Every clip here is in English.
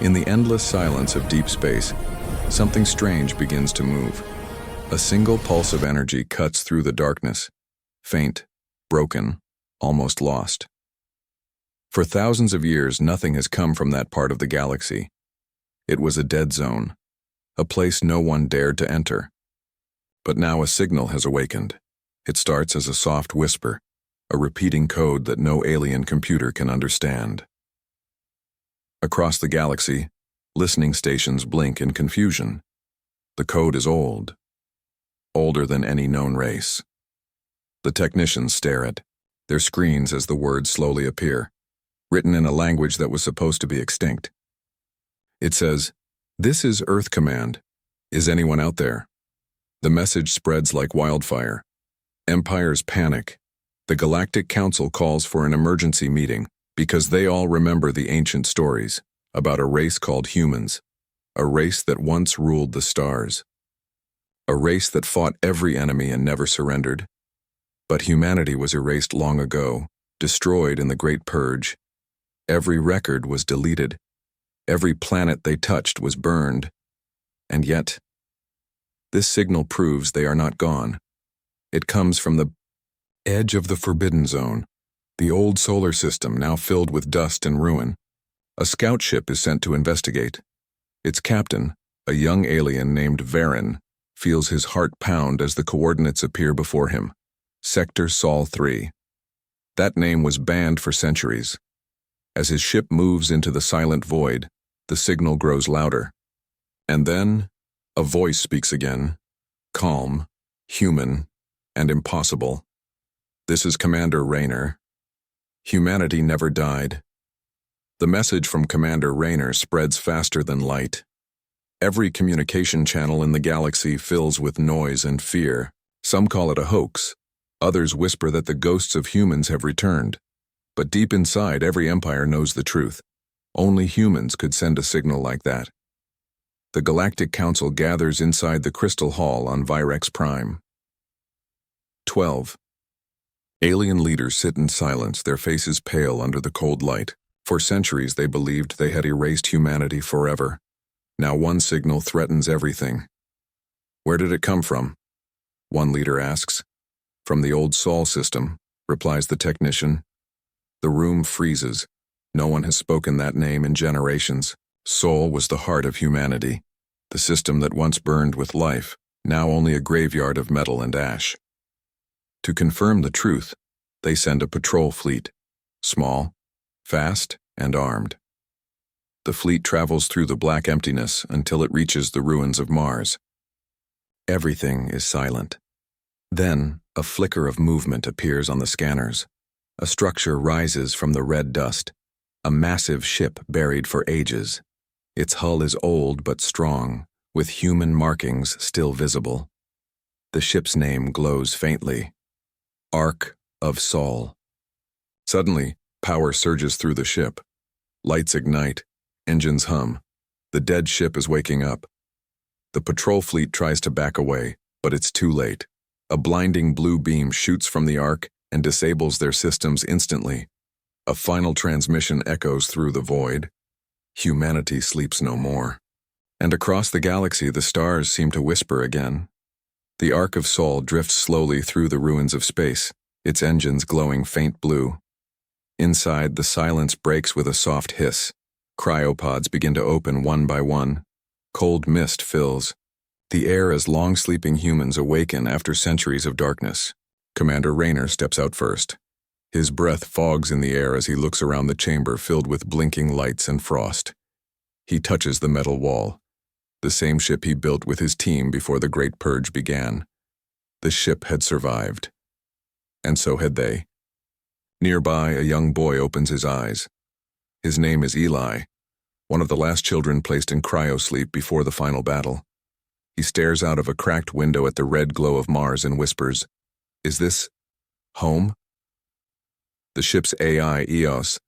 In the endless silence of deep space, something strange begins to move. A single pulse of energy cuts through the darkness, faint, broken, almost lost. For thousands of years, nothing has come from that part of the galaxy. It was a dead zone, a place no one dared to enter. But now a signal has awakened. It starts as a soft whisper, a repeating code that no alien computer can understand. Across the galaxy, listening stations blink in confusion. The code is old, older than any known race. The technicians stare at their screens as the words slowly appear, written in a language that was supposed to be extinct. It says, "This is Earth Command. Is anyone out there?" The message spreads like wildfire. Empires panic. The Galactic Council calls for an emergency meeting because they all remember the ancient stories about a race called humans, a race that once ruled the stars, a race that fought every enemy and never surrendered. But humanity was erased long ago, destroyed in the Great Purge. Every record was deleted. Every planet they touched was burned. And yet, this signal proves they are not gone. It comes from the edge of the Forbidden Zone, the old solar system now filled with dust and ruin. A scout ship is sent to investigate. Its captain, a young alien named Varen, feels his heart pound as the coordinates appear before him. Sector Sol 3. That name was banned for centuries. As his ship moves into the silent void, the signal grows louder. And then, a voice speaks again, calm, human, and impossible. "This is Commander Raynor. Humanity never died." The message from Commander Raynor spreads faster than light. Every communication channel in the galaxy fills with noise and fear. Some call it a hoax. Others whisper that the ghosts of humans have returned. But deep inside, every empire knows the truth. Only humans could send a signal like that. The Galactic Council gathers inside the Crystal Hall on Virex Prime. 12. Alien leaders sit in silence, their faces pale under the cold light. For centuries they believed they had erased humanity forever. Now one signal threatens everything. "Where did it come from?" one leader asks. "From the old Sol system," replies the technician. The room freezes. No one has spoken that name in generations. Sol was the heart of humanity, the system that once burned with life, now only a graveyard of metal and ash. To confirm the truth, they send a patrol fleet, small, fast, and armed. The fleet travels through the black emptiness until it reaches the ruins of Mars. Everything is silent. Then, a flicker of movement appears on the scanners. A structure rises from the red dust, a massive ship buried for ages. Its hull is old but strong, with human markings still visible. The ship's name glows faintly. Ark of Sol. Suddenly, power surges through the ship. Lights ignite, engines hum. The dead ship is waking up. The patrol fleet tries to back away, but it's too late. A blinding blue beam shoots from the Ark and disables their systems instantly. A final transmission echoes through the void. Humanity sleeps no more. And across the galaxy, the stars seem to whisper again. The Ark of Sol drifts slowly through the ruins of space, its engines glowing faint blue. Inside, the silence breaks with a soft hiss. Cryopods begin to open one by one. Cold mist fills. The air as long-sleeping humans awaken after centuries of darkness. Commander Raynor steps out first. His breath fogs in the air as he looks around the chamber filled with blinking lights and frost. He touches the metal wall, the same ship he built with his team before the Great Purge began. The ship had survived. And so had they. Nearby, a young boy opens his eyes. His name is Eli, one of the last children placed in cryosleep before the final battle. He stares out of a cracked window at the red glow of Mars and whispers, "Is this home?" The ship's AI, EOS,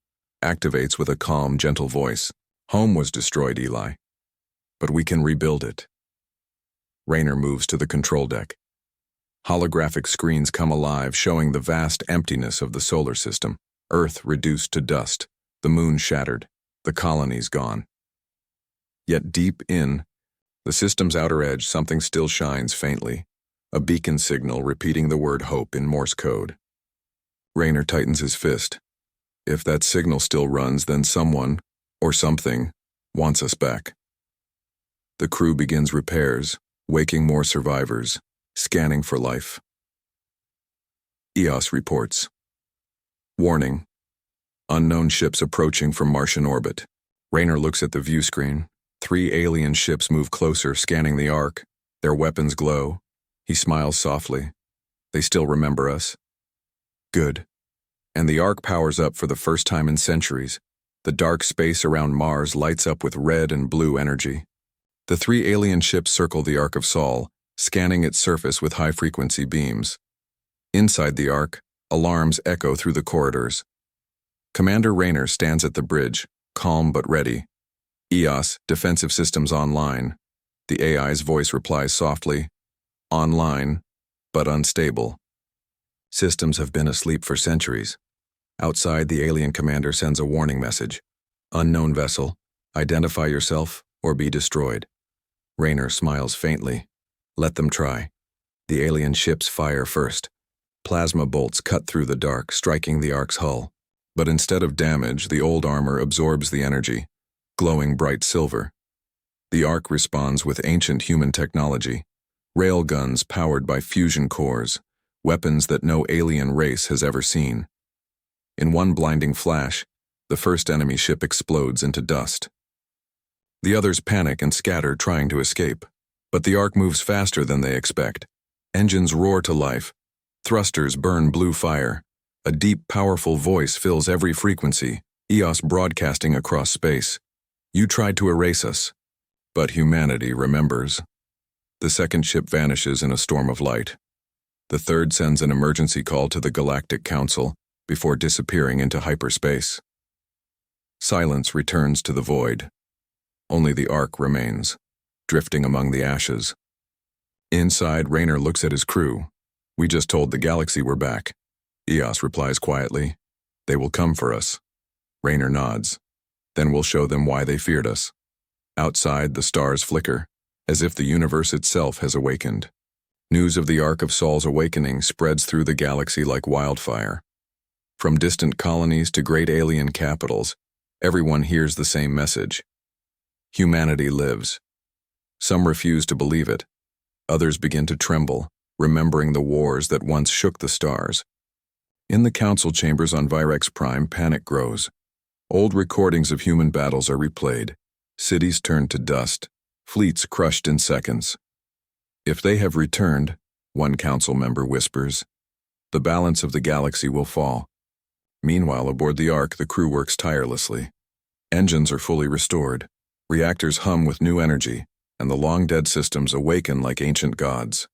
activates with a calm, gentle voice. "Home was destroyed, Eli, but we can rebuild it." Raynor moves to the control deck. Holographic screens come alive, showing the vast emptiness of the solar system. Earth reduced to dust, the moon shattered, the colonies gone. Yet deep in the system's outer edge, something still shines faintly, a beacon signal repeating the word hope in Morse code. Raynor tightens his fist. If that signal still runs, then someone, or something, wants us back. The crew begins repairs, waking more survivors, scanning for life. EOS reports. Warning. Unknown ships approaching from Martian orbit. Raynor looks at the view screen. 3 alien ships move closer, scanning the Ark. Their weapons glow. He smiles softly. They still remember us. Good. And the Ark powers up for the first time in centuries. The dark space around Mars lights up with red and blue energy. The 3 alien ships circle the Ark of Sol, scanning its surface with high-frequency beams. Inside the Ark, alarms echo through the corridors. Commander Raynor stands at the bridge, calm but ready. EOS, defensive systems online. The AI's voice replies softly, online, but unstable. Systems have been asleep for centuries. Outside, the alien commander sends a warning message. Unknown vessel, identify yourself or be destroyed. Raynor smiles faintly. Let them try. The alien ships fire first. Plasma bolts cut through the dark, striking the Ark's hull. But instead of damage, the old armor absorbs the energy, glowing bright silver. The Ark responds with ancient human technology, railguns powered by fusion cores, weapons that no alien race has ever seen. In one blinding flash, the first enemy ship explodes into dust. The others panic and scatter, trying to escape. But the Ark moves faster than they expect. Engines roar to life. Thrusters burn blue fire. A deep, powerful voice fills every frequency, EOS broadcasting across space. You tried to erase us, but humanity remembers. The second ship vanishes in a storm of light. The third sends an emergency call to the Galactic Council before disappearing into hyperspace. Silence returns to the void. Only the Ark remains, drifting among the ashes. Inside, Raynor looks at his crew. We just told the galaxy we're back. EOS replies quietly. They will come for us. Raynor nods. Then we'll show them why they feared us. Outside, the stars flicker, as if the universe itself has awakened. News of the Ark of Sol's awakening spreads through the galaxy like wildfire. From distant colonies to great alien capitals, everyone hears the same message. Humanity lives. Some refuse to believe it. Others begin to tremble, remembering the wars that once shook the stars. In the council chambers on Virex Prime, panic grows. Old recordings of human battles are replayed. Cities turn to dust, fleets crushed in seconds. If they have returned, one council member whispers, the balance of the galaxy will fall. Meanwhile, aboard the Ark, the crew works tirelessly. Engines are fully restored. Reactors hum with new energy, and the long-dead systems awaken like ancient gods.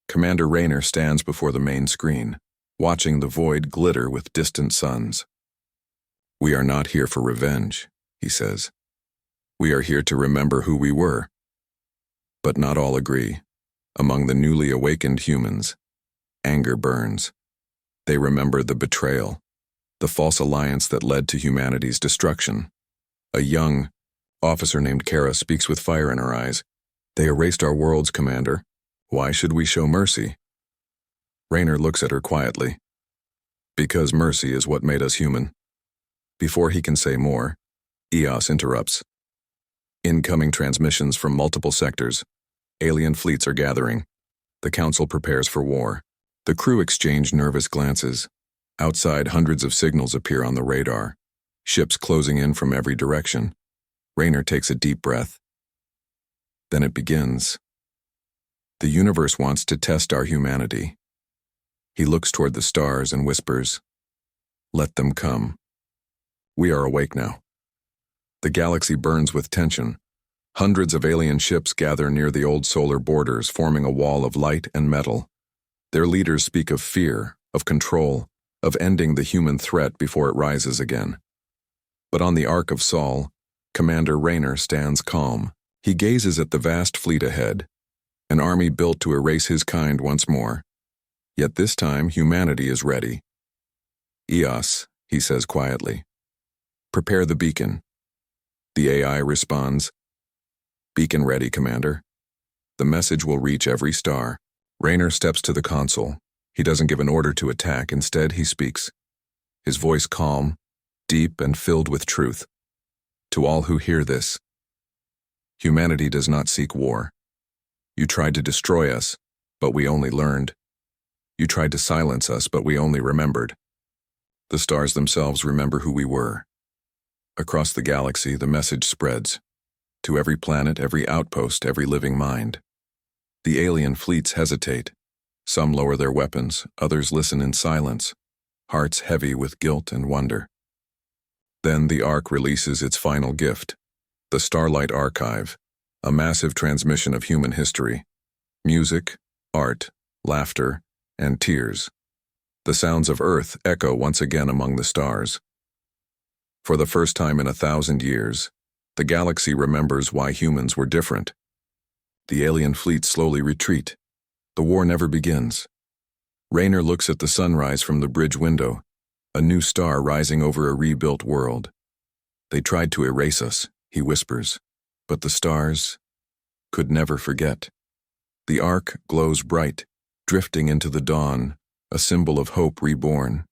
Commander Raynor stands before the main screen, watching the void glitter with distant suns. We are not here for revenge, he says. We are here to remember who we were. But not all agree. Among the newly awakened humans, anger burns. They remember the betrayal, the false alliance that led to humanity's destruction. A young officer named Kara speaks with fire in her eyes. They erased our worlds, Commander. Why should we show mercy? Raynor looks at her quietly. Because mercy is what made us human. Before he can say more, EOS interrupts. Incoming transmissions from multiple sectors. Alien fleets are gathering. The Council prepares for war. The crew exchange nervous glances. Outside, hundreds of signals appear on the radar. Ships closing in from every direction. Raynor takes a deep breath. Then it begins. The universe wants to test our humanity. He looks toward the stars and whispers, "Let them come." We are awake now. The galaxy burns with tension. Hundreds of alien ships gather near the old solar borders, forming a wall of light and metal. Their leaders speak of fear, of control, of ending the human threat before it rises again. But on the Ark of Sol, Commander Raynor stands calm. He gazes at the vast fleet ahead, an army built to erase his kind once more. Yet this time, humanity is ready. EOS, he says quietly. Prepare the beacon. The AI responds, Beacon ready, Commander. The message will reach every star. Raynor steps to the console. He doesn't give an order to attack. Instead, he speaks. His voice calm, deep, and filled with truth. To all who hear this, humanity does not seek war. You tried to destroy us, but we only learned. You tried to silence us, but we only remembered. The stars themselves remember who we were. Across the galaxy, the message spreads. To every planet, every outpost, every living mind. The alien fleets hesitate. Some lower their weapons, others listen in silence, hearts heavy with guilt and wonder. Then the Ark releases its final gift, the Starlight Archive, a massive transmission of human history. Music, art, laughter, and tears. The sounds of Earth echo once again among the stars. For the first time in 1,000 years, the galaxy remembers why humans were different. The alien fleets slowly retreat. The war never begins. Raynor looks at the sunrise from the bridge window, a new star rising over a rebuilt world. They tried to erase us, he whispers, but the stars could never forget. The Ark glows bright, drifting into the dawn, a symbol of hope reborn.